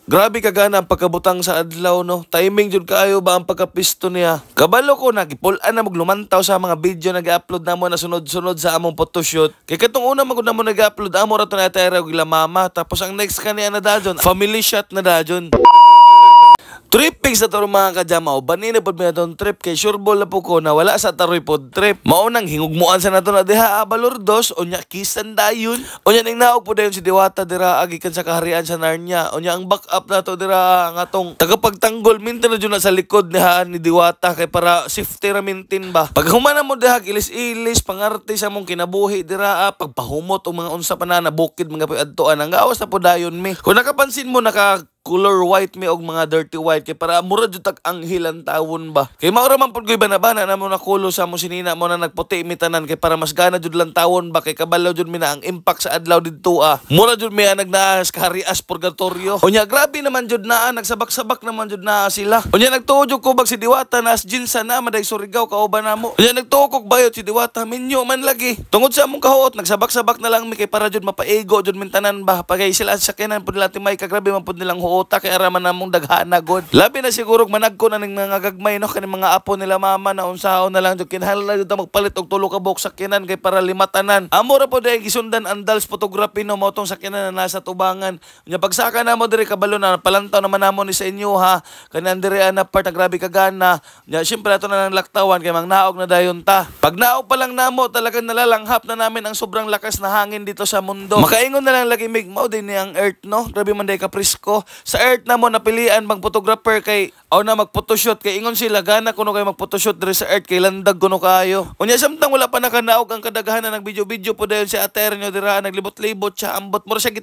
Grabe kagana ang pagkabutang sa adlaw no. Timing jud kaayo ba ang pagkapisto niya. Kabalo ko nagipulan na maglumantaw sa mga video nag-upload namo na sunod-sunod sa among photoshoot. Kay katong una magud namo nag-upload amo ra to na tayra og mama tapos ang next kaniya na dajon family shot na dajon. Tripping sa taro mga kajama o banina pod may atong trip kay sureball na po ko na wala sa taroy pod trip. Maunang hingugmuan sa nato na diha balordos o nya kisan dayon. O nya ning naog po dayon si Diwata dira agikan sa kaharian sa Narnia. O nya ang backup nato dira nga tong tagapagtanggol minten na jud na sa likod ni Diwata kay para safety ra mintin ba. Pag humana mo diha ilis-ilis pangarte sa mong kinabuhi dira pagpahumot o mga unsa pa na bukid mga adtuan ang gawas na po dayon mi. Kung nakapansin mo color white mi og mga dirty white kay para mura jud tag anghel ang tawon ba. Kay mao ra man pud koy banabana na mo na kulo sa mo sinina mo na nagputi mi tanan kay para mas gana jud lang tawon ba kay kabalaw jud mi na ang impact sa adlaw didto Mura jud mi nagnaas kaharias purgatorio. Unya grabe naman jud nagsabak-sabak naman jud na sila. Unya nagtuo jud ko bag si Diwata nas jinsa na maday Surigao kauban namo. Unya nagtuo kog bayot si Diwata minyo man lagi. Tungod sa among kahuot nagsabak-sabak na lang mi kay para jud mapaigo jud min tanan ba pagay sila sa kenan pud nila timay kagrabe man pud nilang uta kay araman namong daghana god. Labi na siguro managko na ning mga gagmay no kani mga apo nila mama na unsaon na lang jud kinahanglan na jud magpalit og tulo ka buok sakyanan kay para limatanan. Amo ra pod ay gisundan ang Dals photography no motong sakyanan na nasa tubangan. Nya pagsaka na mo diri kabalo na palantaw naman namo ni sa inyo ha. Kanan diri na part na grabe kagana. Nya syempre ato na lang laktawan kay mangnaog na dayon ta. Pag naog pa lang namo talagang nalalanghap na namin ang sobrang lakas na hangin dito sa mundo. Makaingon na lang lagi mig mao din ni ang earth no. Grabe man day ka presko. Sa earth na mo napilian bang photographer kay aw na mag-photoshoot kay ingon sila gana kuno kay mag-photoshoot diri sa earth kay landag kuno kayo. Unya samtang wala pa nakanaog ang kadaghanan ng video-video po dayon si Aternio dira naglibot-libot siya ambot mo siya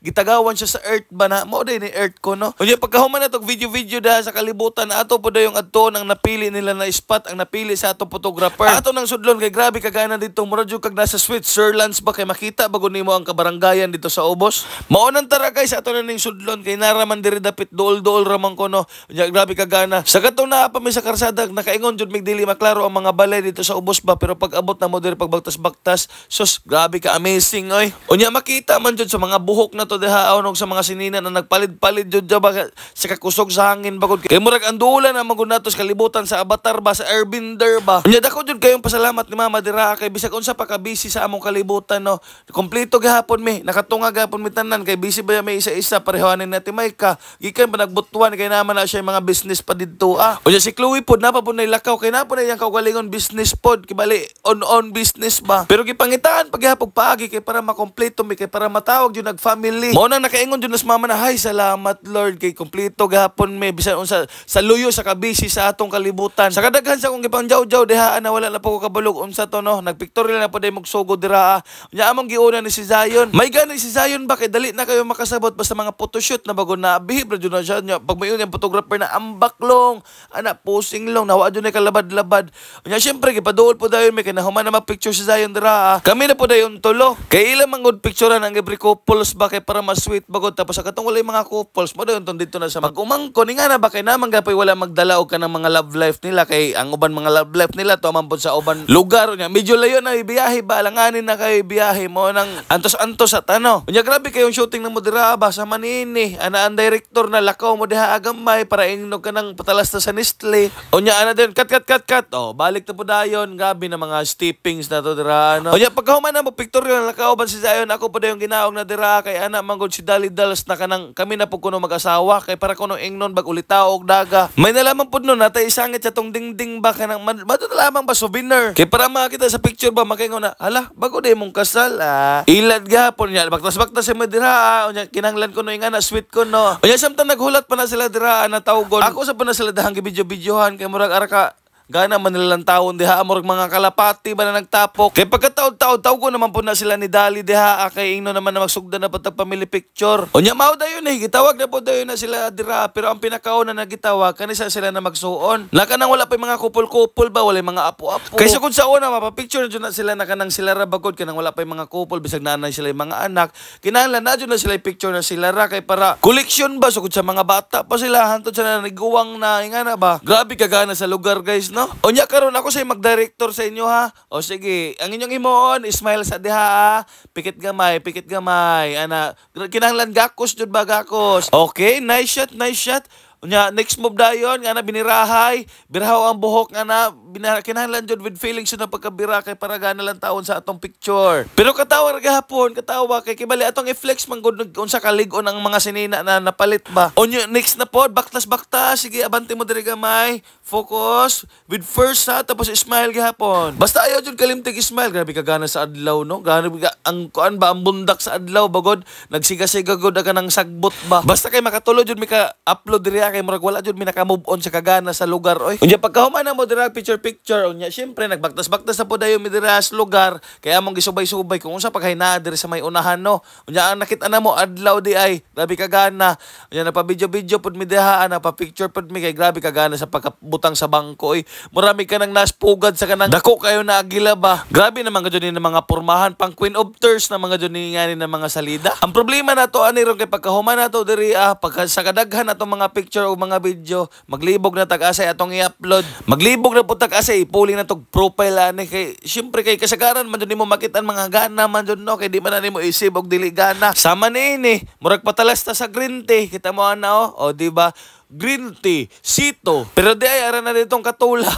gitagawan siya sa earth ba na mo day ni earth ko no. Unya pagkahuman na tog video-video da sa kalibutan ato po dayong adto ang napili nila na spot ang napili sa atong photographer. Ato nang sudlon kay grabe kagana dito mura jud kag nasa Switzerland ba kay makita bago nimo ang kabaranggayan dito sa ubos. Mao nang tara guys ato na ning sudlon kay naraman diri dapit dool-dool ramang kono. Grabe kagana. Sa katong naa pa mi sa karsada nakaingon jud mig dili maklaro ang mga balay dito sa ubos ba pero pag abot na mo diri pagbagtas-bagtas sus grabe ka amazing oy. Unya makita man jud sa mga buhok na to diha aw sa mga sinina na nagpalit-palit jud ba sa kakusog sa hangin bagod kay murag andulan na magud natos kalibutan sa Avatar ba sa Airbender ba. Unya dako jud kayong pasalamat ni Mama dira kay bisag unsa pa ka busy sa among kalibutan no. Kompleto gihapon mi nakatungag gahapon mi tanan kay busy ba may isa-isa parehanin natin may ka gikan pa nagbutuan kay naman na siya mga business pa didto Unya si Chloe pod na pa pod lakaw kay na po na iyang kaugalingon business pod kibali on business ba. Pero gipangitaan paghapog paagi kay para makompleto mi kay para matawag jud nag family. Mao nang nakaingon jud nas mama na hay salamat Lord kay kompleto gahapon mi bisan unsa sa luyo sa kabisi sa atong kalibutan. Sa kadaghan sa kong gipangjaw-jaw diha na wala na po ko kabalog unsa to no nagpictorial na po day magsugod dira. Unya among giuna ni si Zion. May gani si Zion ba kay dali na kayo makasabot basta mga photoshoot na bago na bihib ra jud na siya pag may yung photographer na ambaklong ana posing long nawa jud na kalabad-labad. Unya syempre gipaduol po dayon may kinahuman na mag-picture si Zion dira. Kami na po dayon tulo. Kay ila mangod picturean ang every couples ba kay para mas sweet bagod tapos sa katong walay mga couples mo dayon dito na sa mag-umangko ni nga na ba kay naman gapay wala magdala og kanang mga love life nila kay ang uban mga love life nila to man pod sa uban lugar nya medyo layo na ibiyahe ba alanganin na kay biyahe mo nang antos-antos sa tano. Unya grabe kayong shooting na mo dira ba sa Manini ana ang director na lakaw mo diha agamay para ingnog ka ng patalas na sa Nestle. Unya ana din cut. Balik na po dayon grabe na mga steppings na to dira ano. Unya pagkahuman na mo pictorial lakaw ban si Zion ako pa dayon ginaog na dira kay ana manggod si Dali Dals na kanang kami na po kuno mag-asawa kay para kuno ingnon bag ulitaw og daga. May nalaman pud nun natay isangit sa tong dingding ba kanang madto na lamang ba souvenir. Kay para makita sa picture ba makaingon na hala bago day mong kasal ilad gapon nya baktas sa dira unya kinahanglan ko no ingana sweet ko no. Unya samtang naghulat pa na sila dira na tawgon. Ako sa pa na sila dahang gibidyo-bidyohan kay murag ara ka gana man nilang taon diha amor mga kalapati ba na nagtapok kay pagkataod-taod ko naman po na sila ni Dali diha kay ingno naman na magsugdan na patag family picture. Unya mao dayon gitawag na po dayon na sila dira pero ang pinakauna na gitawag kanisa sila na magsuon. Naka nang wala pa mga couple ba wala mga apo-apo. Kay sugod sa una mapapicture na sila na kanang sila ra bagod kanang wala pa mga couple bisag nanay sila mga anak. Kinahanglan na jud na sila picture na sila ra kay para collection ba sugod sa mga bata pa sila hantod sa niguwang na ingana ba. Grabe kagana sa lugar guys no. no? Unya karon ako say mag-director sa inyo ha. O sige, ang inyong himuon, smile sa diha ha. Pikit gamay, pikit gamay. Ana, kinahanglan gakos jud ba gakos. Okay, nice shot, nice shot. Unya, next move dayon nga na binirahay, birahaw ang buhok nga na kinahanglan jud with feelings yun na pagkabira kay para gana lang taon sa atong picture. Pero katawa ra gahapon, katawa kay kibali atong i-flex man gud unsa ka lig-on ang mga sinina na napalit ba. Unya, next na pod, baktas, sige abante mo diri gamay. Focus with first ha, tapos smile gahapon. Basta ayaw jud kalimtig smile, grabe ka gana sa adlaw no. Grabe ka ang kuan ba ang bundak sa adlaw bagod nagsiga-siga gud ka nang sagbot ba. Basta kay makatulo jud mi ka upload diri kay murag wala jud mi naka-move on sa kagana sa lugar oy. Unya pagkahuman na mo dira picture unya syempre nagbaktas-baktas sa pod ayo mi dira sa lugar kaya among gisubay-subay kung unsa paghahinaa diri sa may unahan no. Unya ang nakita na mo adlaw di ay grabe kagana. Unya napa-video pod mi diha napa-picture pod mi kay grabe kagana sa pagkabutang sa bangko oy. Murami ka nang naspugad sa kanang dako kayo na agila ba. Grabe naman ka ni mga pormahan pang Queen of Tears na mga jud ni ngani na mga salida. Ang problema nato ani ron kay pagkahuman nato diri pagka sa kadaghan atong mga picture o mga video, maglibog na tag-asay atong i-upload. Maglibog na po tag-asay ipuli na tog profile ani kay syempre kay kasagaran man jud nimo makita mga gana man jud no kay di man na nimo isip og dili gana. Sama ni murag patalas ta sa green tea, kita mo ana o di ba? Green tea, sito. Pero di ay ara na ditong katula.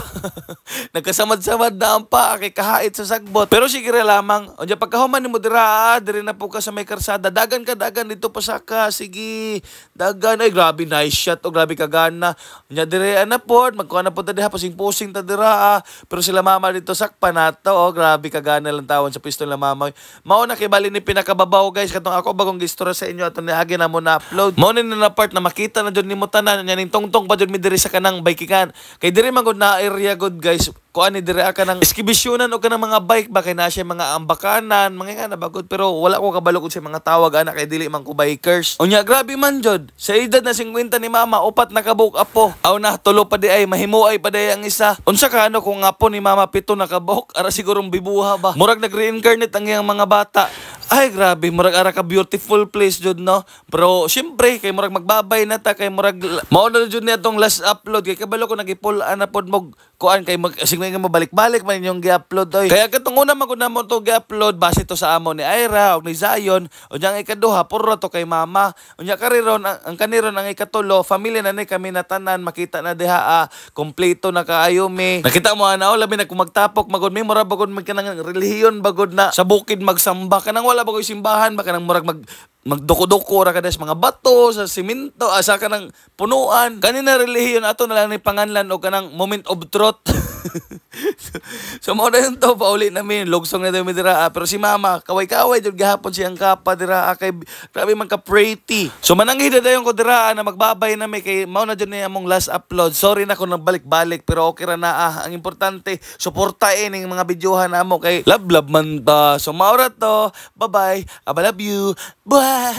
Nagkasamad-samad na ang paa kay kahait sa sagbot. Pero sige lamang. Unya pagkahuman nimo dira, diri na po ka sa may karsada. Dagan dito pa sa ka. Sige. Dagan ay grabe nice shot o grabe kagana. Unya diri ana pod, magkuha na po ta diha posing-posing ta dira. Pero sila mama dito sakpa nato o grabe kagana lang tawon sa pistol na mama. Mao na kay bali ni pinakababaw guys katong ako bagong gistorya sa inyo aton niagi na mo na upload. Mao ni na part na makita na jud nimo tanan nya ning tongtong pa jud mi diri sa kanang bikikan kay diri man gud na area good guys kuan ni diri ka nang eskibisyonan o kanang mga bike ba kay na siya mga ambakanan mga nga bagod pero wala ko kabalo sa mga tawag ana kay dili man ko bikers unya grabe man jud sa edad na 50 ni mama upat na kabuk apo aw na tulo pa di ay mahimuay pa di ang isa unsa ka ano kung apo ni mama pito na kabuk ara sigurong bibuha ba murag nag-reincarnate ang iyang mga bata ay grabe murag ara ka beautiful place jud no pero syempre kay murag magbabay na ta kay murag mao na jud ni atong last upload kay kabalo ko nagipul ana pod mo kuan kay sige mo balik-balik man inyong gi-upload oy kaya katong una man ko na mo to gi-upload base to sa amo ni Ira og ni Zion unya ang ikaduha puro to kay mama unya kariron ang kaniron ang ikatulo family na ni kami na tanan makita na diha kompleto na kaayo mi nakita mo ana labi na kung magtapok magod mi mura bagod man kanang relihiyon bagod na sa bukid magsamba kanang wala bagoy simbahan ba kanang murag magduko-duko ra kades mga bato sa simento asa ka ng punuan kanina relihiyon ato na lang ni panganlan o kanang moment of truth so mo na yun to pauli namin lugsong na daw mi dira pero si mama kaway-kaway jud gahapon siyang kapa dira kay grabe man ka pretty so mananghid dayon ko dira na magbabay na mi kay mao na jud ni among last upload sorry na ko nagbalik-balik pero okay ra na ang importante suportahin ning mga videohan namo kay love man ta so maura to bye bye I love you bye